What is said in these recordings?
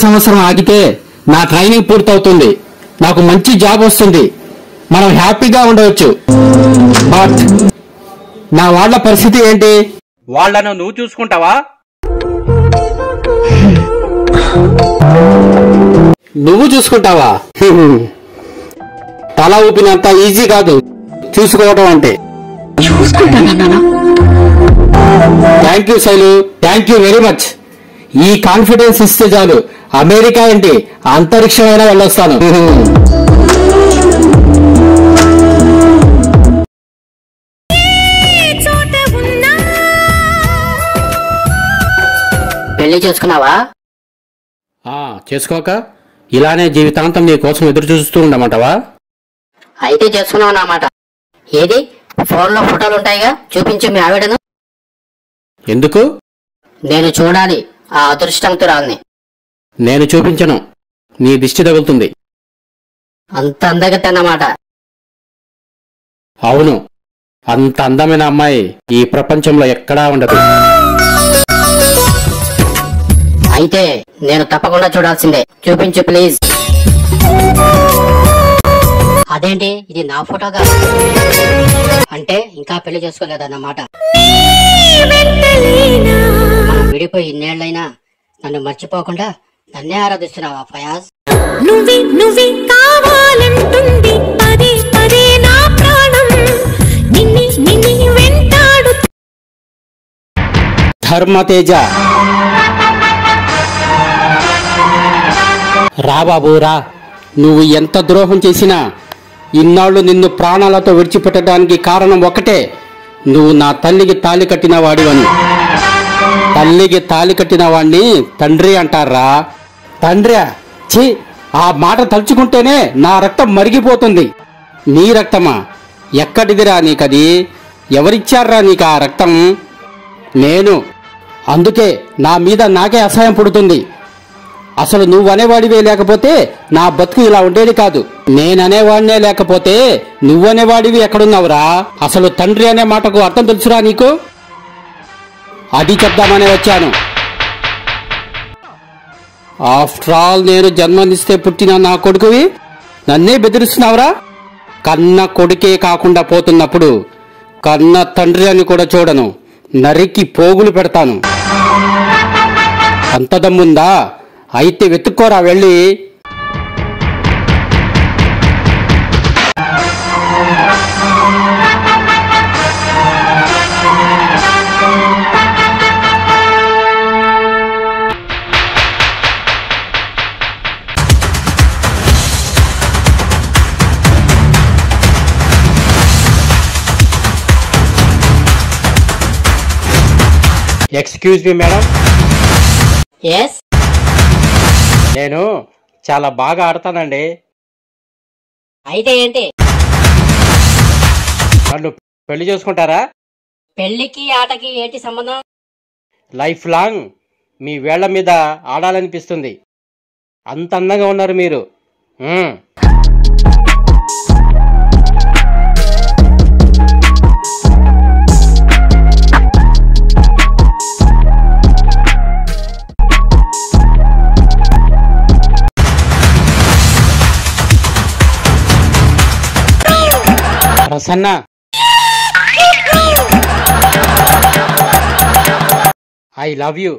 సంవత్సరం ఆగితే నా ట్రైనింగ్ పూర్తవుతుంది, నాకు మంచి జాబ్ వస్తుంది, మనం హ్యాపీగా ఉండవచ్చు. బట్ నా వాళ్ళ పరిస్థితి ఏంటి? వాళ్ళను నువ్వు చూసుకుంటావా? నువ్వు చూసుకుంటావా? తల ఊపినంత ఈజీ కాదు చూసుకోవటం అంటే. Thank you Shailu, thank you very much. ఈ కాన్ఫిడెన్స్ ఇస్తే చాలు, అమెరికా ఏంటి అంతరిక్షమైనా వెళ్ళొస్తాను. పెళ్లి చేసుకున్నావా? చేసుకోక ఇలానే జీవితాంతం నీ కోసం ఎదురు చూస్తూ ఉండమంటావా? అయితే చేసుకున్నావు అన్నమాట. ఏది ఫోన్లో ఫోటోలు ఉంటాయిగా, చూపించు మీ ఆవిడను. ఎందుకు? నేను చూడాలి ఆ అదృష్టవంతురాల్ని. నేను చూపించను, నీ దిష్టి తగులుతుంది. అంత అందగత్త అన్నమాట. అవును, అంత అందమైన అమ్మాయి ఈ ప్రపంచంలో ఎక్కడా ఉండదు. అయితే నేను తప్పకుండా చూడాల్సిందే. చూపించు ప్లీజ్. అదేంటి ఇది నా ఫోటోగా? అంటే ఇంకా పెళ్లి చేసుకోలేదన్నమాట. మనం విడిపోయి ఇన్నేళ్లైనా నన్ను మర్చిపోకుండా నన్నే ఆరాధిస్తున్నావా ఫయాజ్? నువ్వే కావాలంటుంది పదే పదే నా ప్రాణం, నిన్ని వెంటాడు. ధర్మతేజ, రా బాబు రా. నువ్వు ఎంత ద్రోహం చేసినా ఇన్నాళ్ళు నిన్ను ప్రాణాలతో విడిచిపెట్టడానికి కారణం ఒకటే, నువ్వు నా తల్లికి తాళి కట్టిన వాడివని. తల్లికి తాళి కట్టిన వాడిని తండ్రి అంటారా? తండ్రి ఛీ, ఆ మాట తలుచుకుంటేనే నా రక్తం మరిగిపోతుంది. నీ రక్తమా? ఎక్కడిదిరా నీకది? ఎవరిచ్చారా నీకు ఆ రక్తం? నేను. అందుకే నా మీద నాకే అసహ్యం పుడుతుంది. అసలు నువ్వనేవాడివే లేకపోతే నా బతుకు ఇలా ఉండేది కాదు. నేననేవాడినే లేకపోతే నువ్వనేవాడివి ఎక్కడున్నావురా? అసలు తండ్రి అనే మాటకు అర్థం తెలుసురా నీకు? అది చెప్దామనే వచ్చాను. ఆఫ్టర్ ఆల్ నేను జన్మనిస్తే పుట్టిన నా కొడుకువి నన్నే బెదిరిస్తున్నావురా? కన్న కొడుకే కాకుండా పోతున్నప్పుడు కన్న తండ్రి అని కూడా చూడను, నరికి పోగులు పెడతాను. అంత దమ్ముందా? అయితే వెతుక్కోరా వెళ్ళి. Excuse me madam. ఎస్, నేను చాలా బాగా ఆడతానండి. అయితే ఏంటి? నన్ను పెళ్లి చేసుకుంటారా? పెళ్లికి ఆటకి ఏంటి సంబంధం? లైఫ్ లాంగ్ మీ వేళ్ల మీద ఆడాలనిపిస్తుంది. అంత అందంగా ఉన్నారు మీరు. Prasanna, I love you.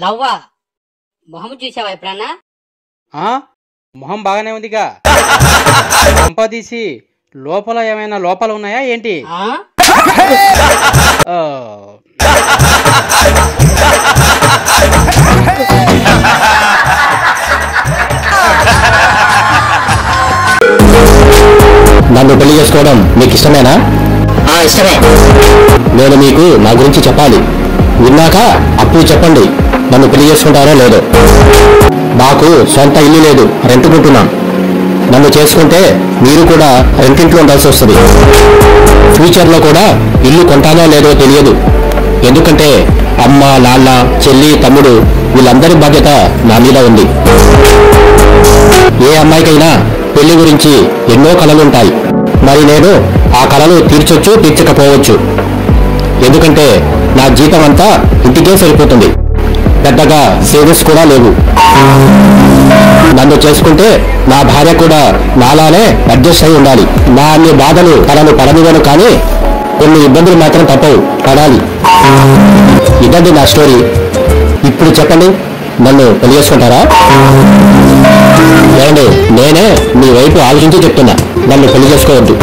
లవ్వా? మొహం చూసావా ఎప్పుడన్నా? మొహం బాగానే ఉందిగా. సంపాదీసి లోపల ఏమైనా లోపాలు ఉన్నాయా ఏంటి? నన్ను పెళ్లి చేసుకోవడం మీకు ఇష్టమేనా? ఇష్టమే. నేను మీకు నా గురించి చెప్పాలి. విన్నాక అప్పుడు చెప్పండి నన్ను పెళ్లి చేసుకుంటారో లేదో. నాకు సొంత ఇల్లు లేదు, రెంటుకుంటున్నాం. నన్ను చేసుకుంటే మీరు కూడా రెంటింట్లో ఉండాల్సి వస్తుంది. ఫ్యూచర్లో కూడా ఇల్లు కొంటానో లేదో తెలియదు. ఎందుకంటే అమ్మ, నాన్న, చెల్లి, తమ్ముడు వీళ్ళందరి బాధ్యత నా మీద ఉంది. ఏ అమ్మాయికైనా పెళ్లి గురించి ఎన్నో కలలుంటాయి. మరి నేను ఆ కలలు తీర్చొచ్చు, తీర్చకపోవచ్చు. ఎందుకంటే నా జీతం అంతా ఇంటికే సరిపోతుంది. పెద్దగా సేవింగ్స్ కూడా లేవు. నన్ను చేసుకుంటే నా భార్య కూడా నాలానే అడ్జస్ట్ అయి ఉండాలి. నా అన్ని బాధలు తనను పడనివ్వను, కానీ కొన్ని ఇబ్బందులు మాత్రం తప్పవు, పడాలి. ఇదండి నా స్టోరీ. ఇప్పుడు చెప్పండి, నన్ను పెళ్లి చేసుకుంటారా? ఏమండి, నేనే మీ వైపు ఆలోచించి చెప్తున్నా, నన్ను పెళ్లి చేసుకోవద్దు.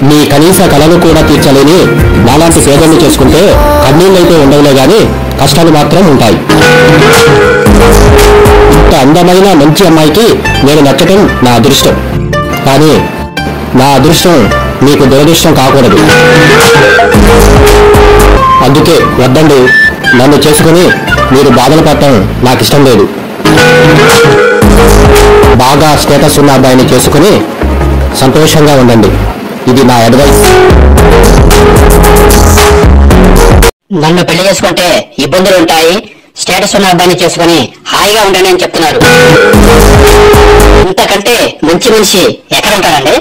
మీ కనీస కళను కూడా తీర్చలేని నాలాంటి పేదల్ని చేసుకుంటే కన్నీళ్ళైతే ఉండవులే గాని కష్టాలు మాత్రం ఉంటాయి. ఇంత అందమైన మంచి అమ్మాయికి నేను నచ్చటం నా అదృష్టం, కానీ నా అదృష్టం మీకు దురదృష్టం కాకూడదు. అందుకే వద్దండి, నన్ను చేసుకుని మీరు బాధలు పడటం నాకు ఇష్టం లేదు. బాగా స్టేటస్ ఉన్న అబ్బాయిని చేసుకుని సంతోషంగా ఉండండి. ఇది నా అడ్వైస్. నన్ను పెళ్లి చేసుకుంటే ఇబ్బందులు ఉంటాయి, స్టేటస్ ఉన్న అబ్బాయిని చేసుకుని హాయిగా ఉండండి అని చెప్తున్నారు. ఇంతకంటే మంచి మనిషి ఎక్కడ ఉంటారండి?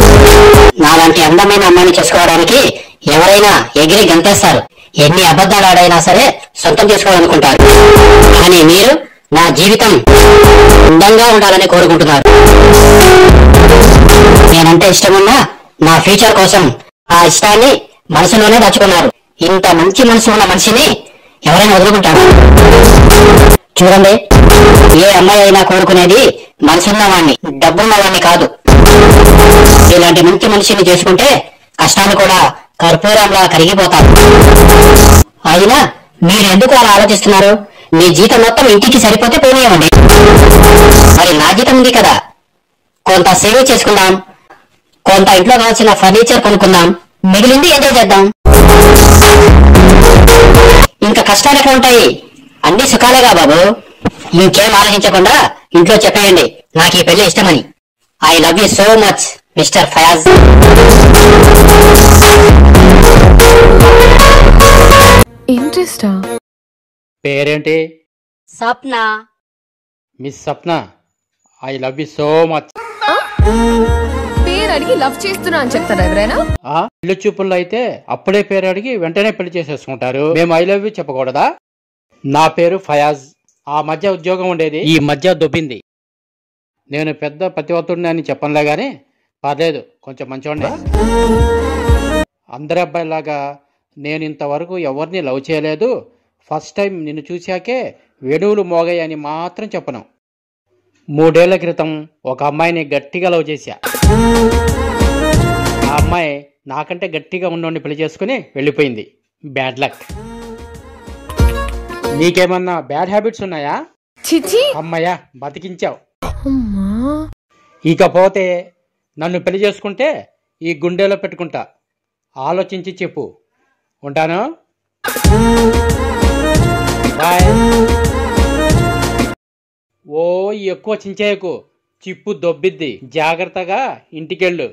నాలాంటి అందమైన అమ్మాయిని చేసుకోవడానికి ఎవరైనా ఎగిరి గంతేస్తారు, ఎన్ని అబద్ధాలు ఆడైనా సరే సొంతం చేసుకోవాలనుకుంటారు. కానీ మీరు నా జీవితం అందంగా ఉండాలని కోరుకుంటున్నారు. నేనంటే ఇష్టమున్నా నా ఫ్యూచర్ కోసం ఆ ఇష్టాన్ని మనసులోనే దాచుకున్నారు. ఇంత మంచి మనసు ఉన్న మనిషిని ఎవరైనా వదులుకుంటారు? చూడండి, ఏ అమ్మాయి అయినా కోరుకునేది మనసున్న వాణ్ణి, డబ్బున్న వాణ్ణి కాదు. ఇలాంటి మంచి మనిషిని చేసుకుంటే కష్టాలు కూడా కర్పూరంలా కరిగిపోతారు. అయినా మీరు ఎందుకు అలా ఆలోచిస్తున్నారు? మీ జీతం మొత్తం ఇంటికి సరిపోతే పోనీయండి. మరి నా జీతం ఉంది కదా, కొంత సేవ్ చేసుకుందాం, కొంత ఇంట్లో కావాల్సిన ఫర్నిచర్ కొనుక్కుందాం, మిగిలింది ఎంజాయ్ చేద్దాం. ఇంకా కష్టాలు ఎక్కడ ఉంటాయి? అన్ని సుఖాలేగా బాబు. ఇంకేం ఆలోచించకుండా ఇంట్లో చెప్పేయండి, నాకు ఈ పెళ్లి ఇష్టమని. I love you so much mister Fayaz. ఇంట్రెస్టా? పేరేంటి? Swapna. Miss Sapna, I love you so much. పేరు అడిగి లవ్ చేస్తున్నా అని చెప్తారా ఎవరైనా? పెళ్లి చూపుల్లో అయితే అప్పుడే పేరు అడిగి వెంటనే పెళ్లి చేసేసుకుంటారు. మేము ఐ లవ్ యూ చెప్పకూడదా? నా పేరు ఫయాజ్. ఆ మధ్య ఉద్యోగం ఉండేది, ఈ మధ్య దొబ్బింది. నేను పెద్ద పతివతుడిని అని చెప్పనులే గాని పర్లేదు, కొంచెం మంచివాడిని. అందరి అబ్బాయిలాగా నేను ఇంతవరకు ఎవరిని లవ్ చేయలేదు. ఫస్ట్ టైం నిన్ను చూశాకే వెడువులు మోగాయని మాత్రం చెప్పను. 3 ఏళ్ల క్రితం ఒక అమ్మాయిని గట్టిగా లవ్ చేశా. ఆ అమ్మాయి నాకంటే గట్టిగా ఉన్నోడిని పెళ్లి చేసుకుని వెళ్ళిపోయింది. Bad luck. నీకేమన్నా బ్యాడ్ హ్యాబిట్స్ ఉన్నాయా? చిచి, అమ్మయ్యా, బతికించావు. ఇకపోతే నన్ను పెళ్లి చేసుకుంటే ఈ గుండెలో పెట్టుకుంటా, ఆలోచించి చెప్పు. ఉంటాను, బాయ్. ఓ ఎక్కువ చించేయకు, చిప్పు దొబ్బిద్ది. జాగ్రత్తగా ఇంటికెళ్ళు.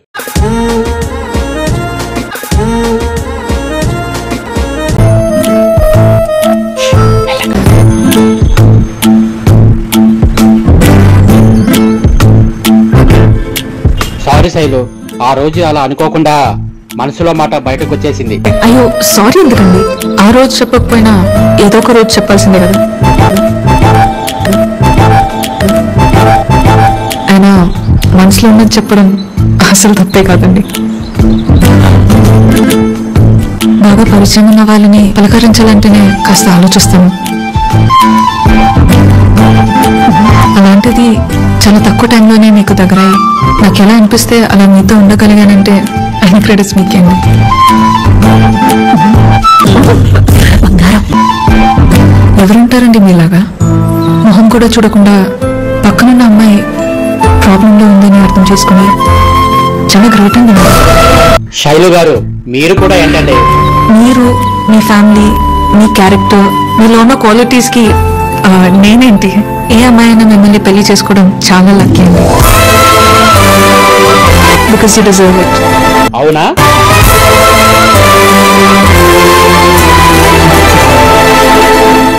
సారీ శైలు, ఆ రోజు అలా అనుకోకుండా మనసులో మాట బయటకు వచ్చేసింది. అయ్యో సారీ ఎందుకండి? ఆ రోజు చెప్పకపోయినా ఏదో ఒక రోజు చెప్పాల్సిందే కదా. అయినా మనసులో ఉన్నది చెప్పడం అసలు తప్పే కాదండి. బాగా పరిచయం ఉన్న వాళ్ళని పలకరించాలంటేనే కాస్త ఆలోచిస్తాను. అలాంటిది చాలా తక్కువ టైంలోనే మీకు దగ్గరై నాకు ఎలా అనిపిస్తే అలా మీతో ఉండగలిగానంటే అన్ని క్రెడిట్స్ మీకేండి. బంగారం, ఎవరుంటారండి మీలాగా? మొహం కూడా చూడకుండా పక్కనున్న అమ్మాయి ప్రాబ్లంలో ఉందని అర్థం చేసుకుని చాలా గ్రేట్ అండి. శైలు గారు, మీరు కూడా ఏంటండి? మీరు, మీ ఫ్యామిలీ, మీ క్యారెక్టర్, మీలో ఉన్న క్వాలిటీస్ కి నేనేంటి? ఏ అమ్మాయి అయినా మిమ్మల్ని పెళ్లి చేసుకోవడం చాలా లక్కీ అండి. Because you deserve it. అవునా?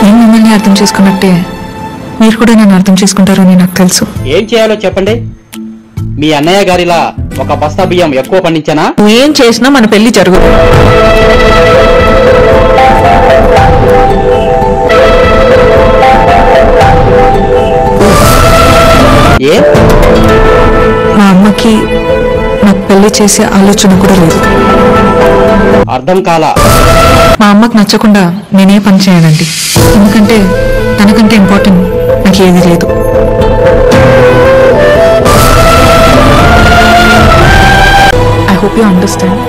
నేను మిమ్మల్ని అర్థం చేసుకున్నట్టే మీరు కూడా నన్ను అర్థం చేసుకుంటారు అని నాకు తెలుసు. ఏం చేయాలో చెప్పండి. మీ అన్నయ్య గారిలా ఒక బస్తా బియ్యం ఎక్కువ పండించానా? నువ్వు ఏం చేసినా మన పెళ్లి జరగదు. పెళ్లి చేసే ఆలోచన కూడా లేదు. అర్థం కాలా? మా అమ్మకు నచ్చకుండా నేనే పని చేయనండి. ఎందుకంటే తనకంటే ఇంపార్టెంట్ నాకు ఏది లేదు. I hope you understand.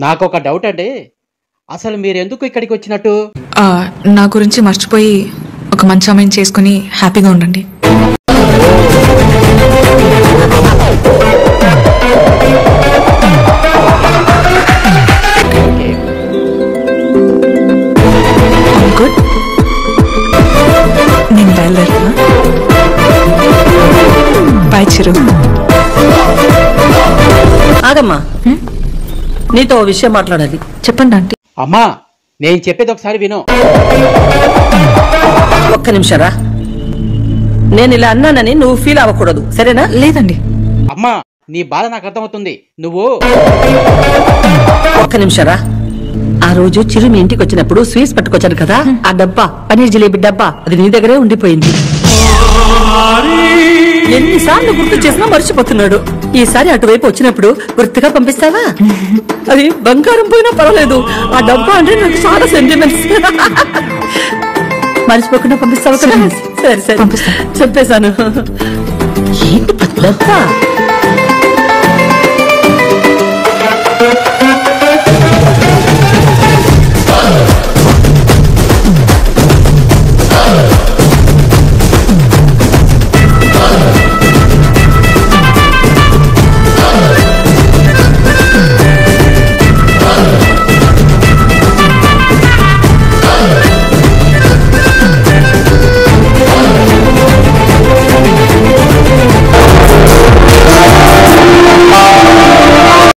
నాకు ఒక డౌట్ అండి, అసలు మీరెందుకు ఇక్కడికి వచ్చినట్టు? నా గురించి మర్చిపోయి ఒక మంచి అమ్మాయిని చేసుకుని హ్యాపీగా ఉండండి. గుడ్, నేను బయలుదేరుతా. బాయ్ చిరు. ఆగమ్మా, నీతో ఓ విషయం మాట్లాడాలి. చెప్పండి ఆంటీ. అమ్మా, నేను చెప్పేది ఒకసారి విను. ఒక్క నిమిషం రా. నేను ఇలా అన్నానని నువ్వు ఫీల్ అవ్వకూడదు, సరేనా? లేదండి. అమ్మా, నీ బాధ నాకు అర్థమవుతుంది. నువ్వు ఒక్క నిమిషం రా. ఆ రోజు చిరు మీ ఇంటికి వచ్చినప్పుడు స్వీట్స్ పట్టుకొచ్చాను కదా, ఆ డబ్బా పన్నీర్ జిలేబీ డబ్బా అది నీ దగ్గరే ఉండిపోయింది. ఎన్నిసార్లు గుర్తు చేసినా మర్చిపోతున్నాడు. ఈసారి అటువైపు వచ్చినప్పుడు గుర్తుగా పంపిస్తావా? అది బంగారం పోయినా పర్వాలేదు, ఆ డబ్బా అంటే నాకు చాలా సెంటిమెంట్స్. మర్చిపోకుండా పంపిస్తావా కదా? సరే సరే పంపిస్తా. చెప్పేశాను. ఏంటి డబ్బా?